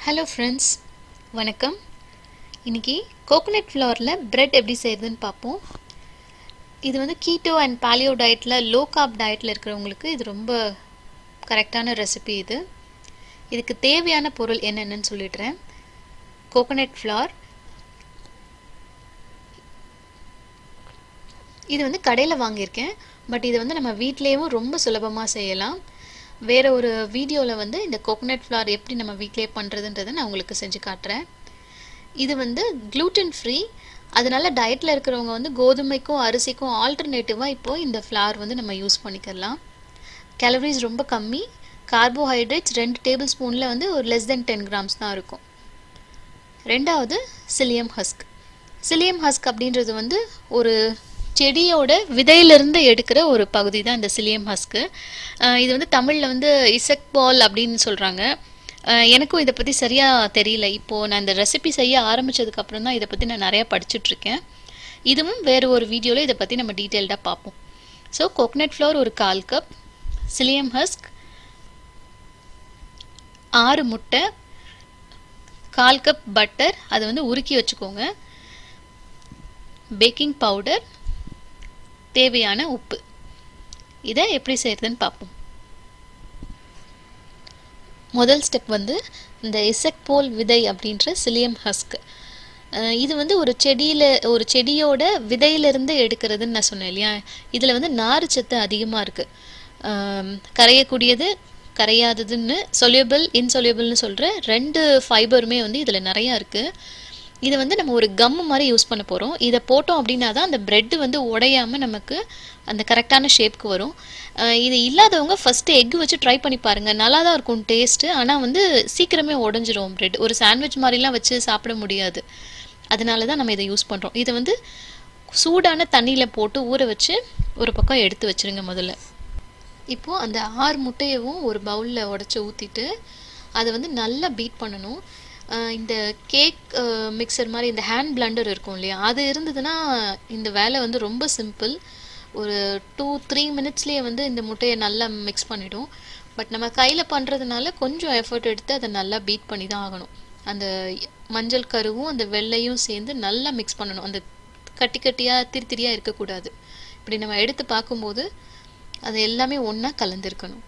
Hello friends, வணக்கம். இன்றைக்கி coconut ஃப்ளவரில் bread எப்படி செய்கிறதுன்னு பார்ப்போம். இது வந்து கீட்டோ அண்ட் பாலியோ டயட்டில், லோ கார்ப் டயட்டில் இருக்கிறவங்களுக்கு இது ரொம்ப கரெக்டான ரெசிபி. இதுக்கு தேவையான பொருள் என்னென்னு சொல்லிடுறேன். கோகோனட் ஃப்ளவர், இது வந்து கடையில் வாங்கியிருக்கேன். பட் இது வந்து நம்ம வீட்லேயும் ரொம்ப சுலபமாக செய்யலாம். வேறு ஒரு வீடியோவில் வந்து இந்த கோகோனட் ஃப்ளவர் எப்படி நம்ம வீட்டிலே பண்ணுறதுன்றதை நான் உங்களுக்கு செஞ்சு காட்டுறேன். இது வந்து gluten ஃப்ரீ, அதனால் டயட்டில் இருக்கிறவங்க வந்து கோதுமைக்கும் அரிசிக்கும் ஆல்டர்னேட்டிவாக இப்போது இந்த ஃப்ளவர் வந்து நம்ம யூஸ் பண்ணிக்கலாம். கேலரிஸ் ரொம்ப கம்மி, கார்போஹைட்ரேட்ஸ் 2 டேபிள் ஸ்பூனில் வந்து ஒரு லெஸ் தென் 10 கிராம்ஸ் தான் இருக்கும். ரெண்டாவது சிலியம் ஹஸ்க். சிலியம் ஹஸ்க் அப்படின்றது வந்து ஒரு செடியோட விதையிலிருந்து எடுக்கிற ஒரு பகுதி தான் இந்த சிலியம் ஹஸ்க்கு. இது வந்து தமிழில் வந்து இசக் பால் அப்படின்னு சொல்கிறாங்க. எனக்கும் இதை பற்றி சரியாக தெரியல. இப்போது நான் இந்த ரெசிபி செய்ய ஆரம்பித்ததுக்கப்புறம் தான் இதை பற்றி நான் நிறையா படிச்சுட்ருக்கேன். இதுவும் வேறு ஒரு வீடியோவில் இதை பற்றி நம்ம டீட்டெயில்டாக பார்ப்போம். ஸோ கோகோனட் ஃப்ளவர் ஒரு 1/4 கப், சிலியம் ஹஸ்க் 6 முட்டை, 1/4 கப் பட்டர், அதை வந்து உருக்கி வச்சுக்கோங்க, பேக்கிங் பவுடர், தேவையான உப்பு. இதை எப்படி செய்கிறதுன்னு பார்ப்போம். முதல் ஸ்டெப் வந்து இந்த இசக் போல் விதை அப்படின்ற சிலியம் ஹஸ்க். இது வந்து ஒரு செடியோட விதையிலிருந்து எடுக்கிறதுன்னு நான் சொன்னேன் இல்லையா. இதில் வந்து நார்ச்சத்து அதிகமாக இருக்குது. கரையக்கூடியது, கரையாததுன்னு, சொல்யூபிள், இன்சொல்யூபிள்னு சொல்கிற 2 ஃபைபருமே வந்து இதில் நிறையா இருக்குது. இதை வந்து நம்ம ஒரு கம் மாதிரி யூஸ் பண்ண போகிறோம். இதை போட்டோம் அப்படின்னா தான் அந்த ப்ரெட்டு வந்து உடையாமல் நமக்கு அந்த கரெக்டான ஷேப்க்கு வரும். இது இல்லாதவங்க ஃபஸ்ட்டு எக் வச்சு ட்ரை பண்ணி பாருங்கள், நல்லா தான் இருக்கும் டேஸ்ட்டு. ஆனால் வந்து சீக்கிரமே உடஞ்சிரும் ப்ரெட். ஒரு சாண்ட்விச் மாதிரிலாம் வச்சு சாப்பிட முடியாது. அதனால தான் நம்ம இதை யூஸ் பண்ணுறோம். இதை வந்து சூடான தண்ணியில் போட்டு ஊற வச்சு ஒரு பக்கம் எடுத்து வச்சுருங்க முதல்ல. இப்போது அந்த 6 முட்டையவும் ஒரு பவுலில் உடச்சி ஊற்றிட்டு அதை வந்து நல்லா பீட் பண்ணணும். இந்த கேக் மிக்சர் மாதிரி இந்த ஹேண்ட் பிளண்டர் இருக்கும் இல்லையா, அது இருந்ததுன்னா இந்த வேலை வந்து ரொம்ப சிம்பிள். ஒரு 2-3 மினிட்ஸ்லேயே வந்து இந்த முட்டையை நல்லா மிக்ஸ் பண்ணிவிடும். பட் நம்ம கையில் பண்ணுறதுனால கொஞ்சம் எஃபர்ட் எடுத்து அதை நல்லா பீட் பண்ணி தான் ஆகணும். அந்த மஞ்சள் கருவும் அந்த வெள்ளையும் சேர்ந்து நல்லா மிக்ஸ் பண்ணணும். அந்த கட்டி கட்டியாக திரியாக இருக்கக்கூடாது. இப்படி நம்ம எடுத்து பார்க்கும்போது அது எல்லாமே ஒன்றா கலந்துருக்கணும்.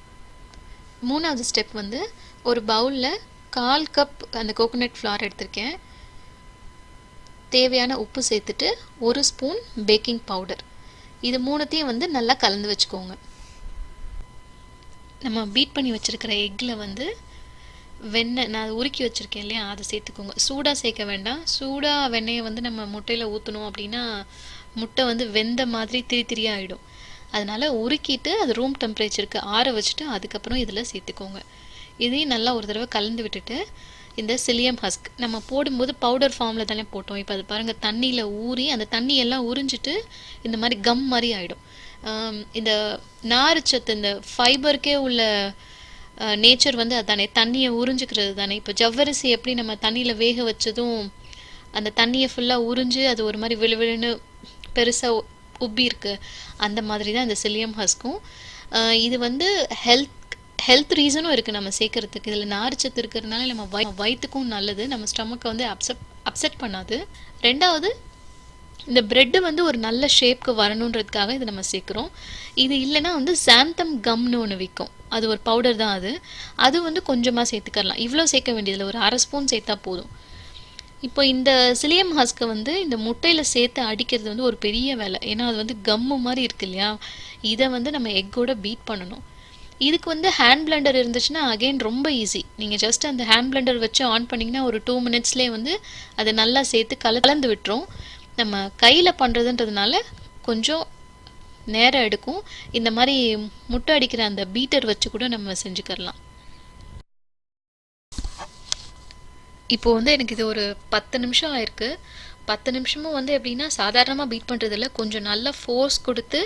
3வது ஸ்டெப் வந்து ஒரு பவுலில் 1/4 கப் அந்த கோகோனட் ஃப்ளவர் எடுத்திருக்கேன், தேவையான உப்பு சேர்த்துட்டு 1 ஸ்பூன் பேக்கிங் பவுடர். இது 3த்தையும் வந்து நல்லா கலந்து வச்சுக்கோங்க. நம்ம பீட் பண்ணி வச்சுருக்கிற எக்கில் வந்து வெண்ணெய், நான் உருக்கி வச்சுருக்கேன் இல்லையா, அதை சேர்த்துக்கோங்க. சூடாக சேர்க்க வேண்டாம். சூடாக வெண்ணெயை வந்து நம்ம முட்டையில் ஊற்றணும் அப்படின்னா முட்டை வந்து வெந்த மாதிரி திரியாக ஆகிடும். அதனால் உருக்கிட்டு அது ரூம் டெம்பரேச்சருக்கு ஆற வச்சுட்டு அதுக்கப்புறம் இதில் சேர்த்துக்கோங்க. இதையும் நல்லா ஒரு தடவை கலந்து விட்டுட்டு இந்த சிலியம் ஹஸ்க் நம்ம போடும்போது பவுடர் ஃபார்மில் தானே போட்டோம். இப்போ அது பாருங்கள், தண்ணியில் ஊறி அந்த தண்ணியெல்லாம் உறிஞ்சிட்டு இந்த மாதிரி கம் மாதிரி ஆகிடும். இந்த நார்ச்சத்து, இந்த ஃபைபருக்கே உள்ள நேச்சர் வந்து அதுதானே, தண்ணியை உறிஞ்சிக்கிறது தானே. இப்போ ஜவ்வரிசி எப்படி நம்ம தண்ணியில் வேக வச்சதும் அந்த தண்ணியை ஃபுல்லாக உறிஞ்சு அது ஒரு மாதிரி விழுவிழுன்னு பெருசாக உப்பி இருக்கு, அந்த மாதிரி தான் இந்த சிலியம் ஹஸ்க்கும். இது வந்து ஹெல்த் ரீசனும் இருக்குது நம்ம சேர்க்கறதுக்கு. இதில் நார்ச்சத்து இருக்கிறதுனால நம்ம வயிற்றுக்கும் நல்லது, நம்ம ஸ்டமக்கை வந்து அப்செட் பண்ணாது. ரெண்டாவது, இந்த ப்ரெட்டு வந்து ஒரு நல்ல ஷேப்க்கு வரணுன்றதுக்காக இதை நம்ம சேர்க்குறோம். இது இல்லைன்னா வந்து சாந்தம் கம்னு ஒன்று விற்கும், அது ஒரு பவுடர் தான். அது வந்து கொஞ்சமாக சேர்த்துக்கலாம். இவ்வளோ சேர்க்க வேண்டியதில்லை, ஒரு 1/2 ஸ்பூன் சேர்த்தா போதும். இப்போ இந்த சிலியம் ஹஸ்க்கை வந்து இந்த முட்டையில் சேர்த்து அடிக்கிறது வந்து ஒரு பெரிய வேலை. ஏன்னா அது வந்து கம்மு மாதிரி இருக்கு இல்லையா. இதை வந்து நம்ம எக்கோட பீட் பண்ணணும். இதுக்கு வந்து ஹேண்ட் பிளண்டர் இருந்துச்சுன்னா அகெயின் ரொம்ப ஈஸி. நீங்கள் ஜஸ்ட் அந்த ஹேண்ட் பிளண்டர் வச்சு ஆன் பண்ணிங்கன்னா ஒரு 2 மினிட்ஸ்லேயே வந்து அதை நல்லா சேர்த்து கலந்து விட்டுரும். நம்ம கையில் பண்ணுறதுன்றதுனால கொஞ்சம் நேரம் எடுக்கும். இந்த மாதிரி முட்டை அடிக்கிற அந்த பீட்டர் வச்சு கூட நம்ம செஞ்சுக்கலாம். இப்போது வந்து எனக்கு இது ஒரு 10 நிமிஷம் ஆயிருக்கு. 10 நிமிஷமும் வந்து எப்படின்னா சாதாரணமாக பீட் பண்ணுறதில்ல, கொஞ்சம் நல்லா ஃபோர்ஸ் கொடுத்து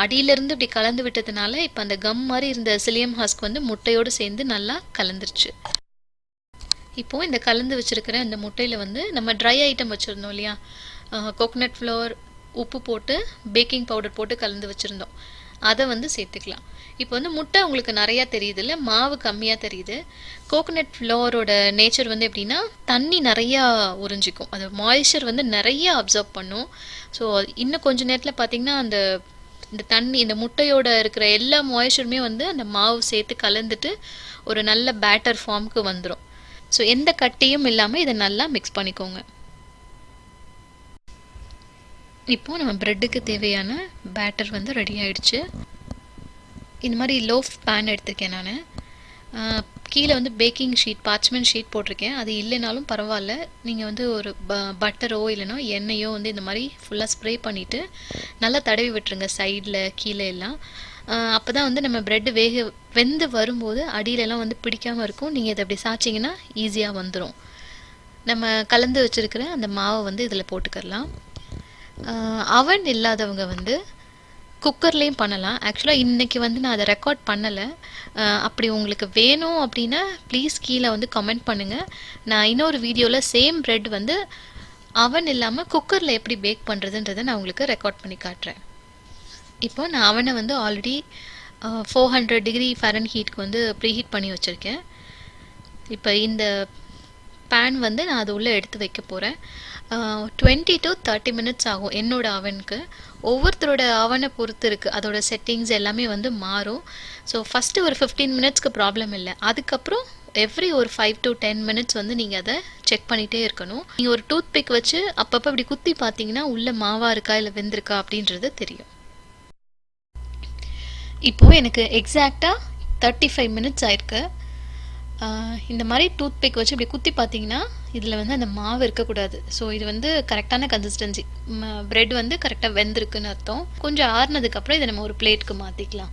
அடியிலேருந்து இப்படி கலந்து விட்டதுனால இப்போ அந்த கம் மாதிரி இருந்த சிலியம் ஹஸ்க் வந்து முட்டையோடு சேர்ந்து நல்லா கலந்துருச்சு. இப்போது இந்த கலந்து வச்சுருக்கிற இந்த முட்டையில் வந்து நம்ம ட்ரை ஐட்டம் வச்சுருந்தோம் இல்லையா, கோகோனட் ஃப்ளவர், உப்பு போட்டு பேக்கிங் பவுடர் போட்டு கலந்து வச்சுருந்தோம். அதை வந்து சேர்த்துக்கலாம். இப்போ வந்து முட்டை உங்களுக்கு நிறையா தெரியுது இல்லை, மாவு கம்மியாக தெரியுது. கோகோனட் ஃப்ளோரோட நேச்சர் வந்து எப்படின்னா தண்ணி நிறையா உறிஞ்சிக்கும், அது மாய்ஸ்சர் வந்து நிறையா அப்சர்வ் பண்ணும். ஸோ இன்னும் கொஞ்சம் நேரத்தில் பார்த்தீங்கன்னா இந்த தண்ணி இந்த முட்டையோட இருக்கிற எல்லா மாய்ஸ்சருமே வந்து அந்த மாவு சேர்த்து கலந்துட்டு ஒரு நல்ல பேட்டர் ஃபார்முக்கு வந்துடும். ஸோ எந்த கட்டியும் இல்லாமல் இதை நல்லா மிக்ஸ் பண்ணிக்கோங்க. இப்போது நம்ம ப்ரெட்டுக்கு தேவையான பேட்டர் வந்து ரெடி ஆகிடுச்சு. இந்த மாதிரி லோஃப் பேன் எடுத்திருக்கேன் நான். கீழே வந்து பேக்கிங் ஷீட், பார்ச்மெண்ட் ஷீட் போட்டிருக்கேன். அது இல்லைனாலும் பரவாயில்ல, நீங்கள் வந்து ஒரு பட்டரோ இல்லைனா எண்ணெயோ வந்து இந்த மாதிரி ஃபுல்லாக ஸ்ப்ரே பண்ணிவிட்டு நல்லா தடவி விட்டுருங்க சைடில் கீழே எல்லாம். அப்போ தான் வந்து நம்ம ப்ரெட்டு வெந்து வரும்போது அடியிலலாம் வந்து பிடிக்காமல் இருக்கும். நீங்கள் இதை அப்படி சாய்ச்சிங்கன்னா ஈஸியாக வந்துடும். நம்ம கலந்து வச்சுருக்கிற அந்த மாவை வந்து இதில் போட்டுக்கலாம். அவன் இல்லாதவங்க வந்து குக்கர்லேயும் பண்ணலாம். ஆக்சுவலாக இன்றைக்கி வந்து நான் அதை ரெக்கார்ட் பண்ணலை. அப்படி உங்களுக்கு வேணும் அப்படின்னா ப்ளீஸ் கீழே வந்து கமெண்ட் பண்ணுங்கள். நான் இன்னொரு வீடியோவில் சேம் ப்ரெட் வந்து அவன் இல்லாமல் குக்கரில் எப்படி பேக் பண்ணுறதுன்றதை நான் உங்களுக்கு ரெக்கார்ட் பண்ணி காட்டுறேன். இப்போ நான் அவனை வந்து ஆல்ரெடி 400 டிகிரி ஃபாரன்ஹீட்க்கு வந்து ப்ரீஹீட் பண்ணி வச்சுருக்கேன். இப்போ இந்த பேன் வந்து நான் அது உள்ளே எடுத்து வைக்க போகிறேன். 20 to 30 மினிட்ஸ் ஆகும் என்னோடய அவனுக்கு. ஒவ்வொருத்தரோட அவனை பொறுத்து இருக்குது, அதோட செட்டிங்ஸ் எல்லாமே வந்து மாறும். ஸோ ஃபஸ்ட்டு ஒரு 15 மினிட்ஸ்க்கு ப்ராப்ளம் இல்லை. அதுக்கப்புறம் எவ்ரி ஒரு 5 to 10 மினிட்ஸ் வந்து நீங்கள் அதை செக் பண்ணிகிட்டே இருக்கணும். நீங்கள் ஒரு டூத் பிக் வச்சு அப்பப்போ இப்படி குத்தி பார்த்தீங்கன்னா உள்ளே மாவாக இருக்கா இல்லை வெந்திருக்கா அப்படின்றது தெரியும். இப்போது எனக்கு எக்ஸாக்டாக 35 மினிட்ஸ் ஆயிருக்கு. இந்த மாதிரி டூத் பிக் வச்சு இப்படி குத்தி பார்த்தீங்கன்னா இதில் வந்து அந்த மாவு இருக்கக்கூடாது. ஸோ இது வந்து கரெக்டான கன்சிஸ்டன்சி, ப்ரெட் வந்து கரெக்டாக வெந்திருக்குன்னு அர்த்தம். கொஞ்சம் ஆறுனதுக்கப்புறம் இதை நம்ம ஒரு பிளேட்டுக்கு மாற்றிக்கலாம்.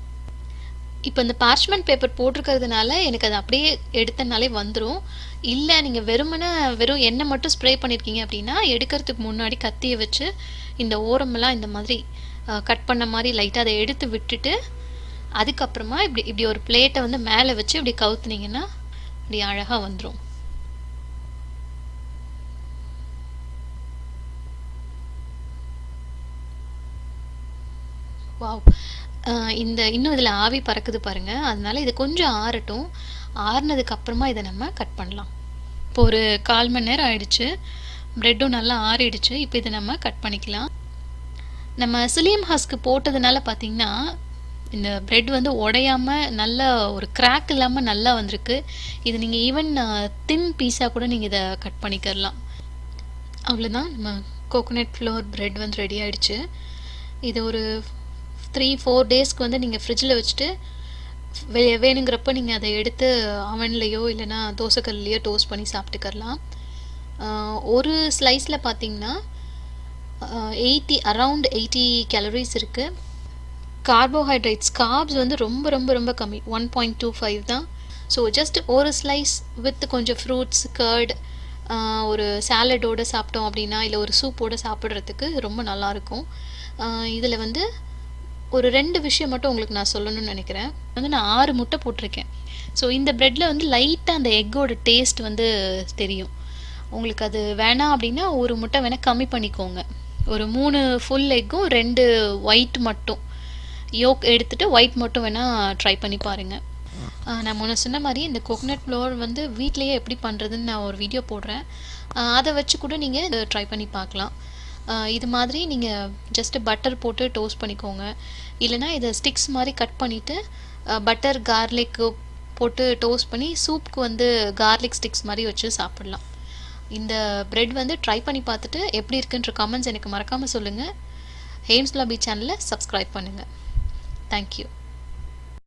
இப்போ இந்த பார்ச்மெண்ட் பேப்பர் போட்டிருக்கிறதுனால எனக்கு அது அப்படியே எடுத்தனாலே வந்துடும். இல்லை நீங்கள் வெறும் எண்ணெய் மட்டும் ஸ்ப்ரே பண்ணியிருக்கீங்க அப்படின்னா எடுக்கிறதுக்கு முன்னாடி கத்தியை வச்சு இந்த ஓரமெல்லாம் இந்த மாதிரி கட் பண்ண மாதிரி லைட்டாக அதை எடுத்து விட்டுட்டு அதுக்கப்புறமா இப்படி ஒரு பிளேட்டை வந்து மேலே வச்சு இப்படி கவுத்துனீங்கன்னா இப்படி அழகாக வந்துடும். வாவ், இன்னும் இதில் ஆவி பறக்குது பாருங்கள். அதனால இது கொஞ்சம் ஆறட்டும். ஆறுனதுக்கப்புறமா இதை நம்ம கட் பண்ணலாம். இப்போ ஒரு 1/4 மணி நேரம் ஆயிடுச்சு, ப்ரெட்டும் நல்லா ஆறிடுச்சு. இப்போ இதை நம்ம கட் பண்ணிக்கலாம். நம்ம சிலியம் ஹஸ்க்கு போட்டதுனால பார்த்திங்கன்னா இந்த ப்ரெட் வந்து உடையாமல் நல்ல ஒரு கிராக் இல்லாமல் நல்லா வந்திருக்கு. இது நீங்கள் ஈவன் தின் பீஸாக கூட நீங்கள் இதை கட் பண்ணிக்கலாம். அவ்வளோதான், நம்ம கோகோனட் ஃப்ளோர் ப்ரெட் வந்து ரெடி ஆகிடுச்சு. இது ஒரு 3-4 டேஸ்க்கு வந்து நீங்கள் ஃப்ரிட்ஜில் வச்சுட்டு வேணுங்கிறப்ப நீங்கள் அதை எடுத்து அவன்லேயோ இல்லைனா தோசைக்கல்லையோ டோஸ்ட் பண்ணி சாப்பிட்டுக்கலாம். ஒரு ஸ்லைஸில் பார்த்தீங்கன்னா அரவுண்ட் 80 கேலரிஸ் இருக்குது. கார்போஹைட்ரேட்ஸ் கார்ப்ஸ் வந்து ரொம்ப ரொம்ப ரொம்ப கம்மி, 1.25 தான். ஸோ ஜஸ்ட் ஒரு ஸ்லைஸ் வித் கொஞ்சம் ஃப்ரூட்ஸ், கர்ட், ஒரு சாலடோடு சாப்பிட்டோம் அப்படின்னா இல்லை ஒரு சூப்போடு சாப்பிட்றதுக்கு ரொம்ப நல்லாயிருக்கும். இதில் வந்து ஒரு 2 விஷயம் மட்டும் உங்களுக்கு நான் சொல்லணும்னு நினைக்கிறேன். வந்து நான் 6 முட்டை போட்டிருக்கேன். ஸோ இந்த ப்ரெட்டில் வந்து லைட்டாக அந்த எக்கோட டேஸ்ட் வந்து தெரியும். உங்களுக்கு அது வேணாம் அப்படின்னா ஒரு முட்டை வேணால் கம்மி பண்ணிக்கோங்க. ஒரு 3 ஃபுல் எக்கும் 2 ஒயிட் மட்டும், யோக் எடுத்துகிட்டு ஒயிட் மட்டும் வேணால் ட்ரை பண்ணி பாருங்கள். நான் முன்ன சொன்ன மாதிரி இந்த கோகோனட் ஃப்ளோர் வந்து வீட்லேயே எப்படி பண்ணுறதுன்னு நான் ஒரு வீடியோ போடுறேன். அதை வச்சு கூட நீங்கள் ட்ரை பண்ணி பார்க்கலாம். இது மாதிரி நீங்கள் ஜஸ்ட்டு பட்டர் போட்டு டோஸ்ட் பண்ணிக்கோங்க. இல்லைனா இதை ஸ்டிக்ஸ் மாதிரி கட் பண்ணிவிட்டு பட்டர் கார்லிக்கு போட்டு டோஸ்ட் பண்ணி சூப்புக்கு வந்து கார்லிக் ஸ்டிக்ஸ் மாதிரி வச்சு சாப்பிட்லாம். இந்த ப்ரெட் வந்து ட்ரை பண்ணி பார்த்துட்டு எப்படி இருக்குன்ற கமெண்ட்ஸ் எனக்கு மறக்காமல் சொல்லுங்கள். ஹேம்ஸ் லாபி சேனலை சப்ஸ்கிரைப் பண்ணுங்கள். தேங்க்யூ.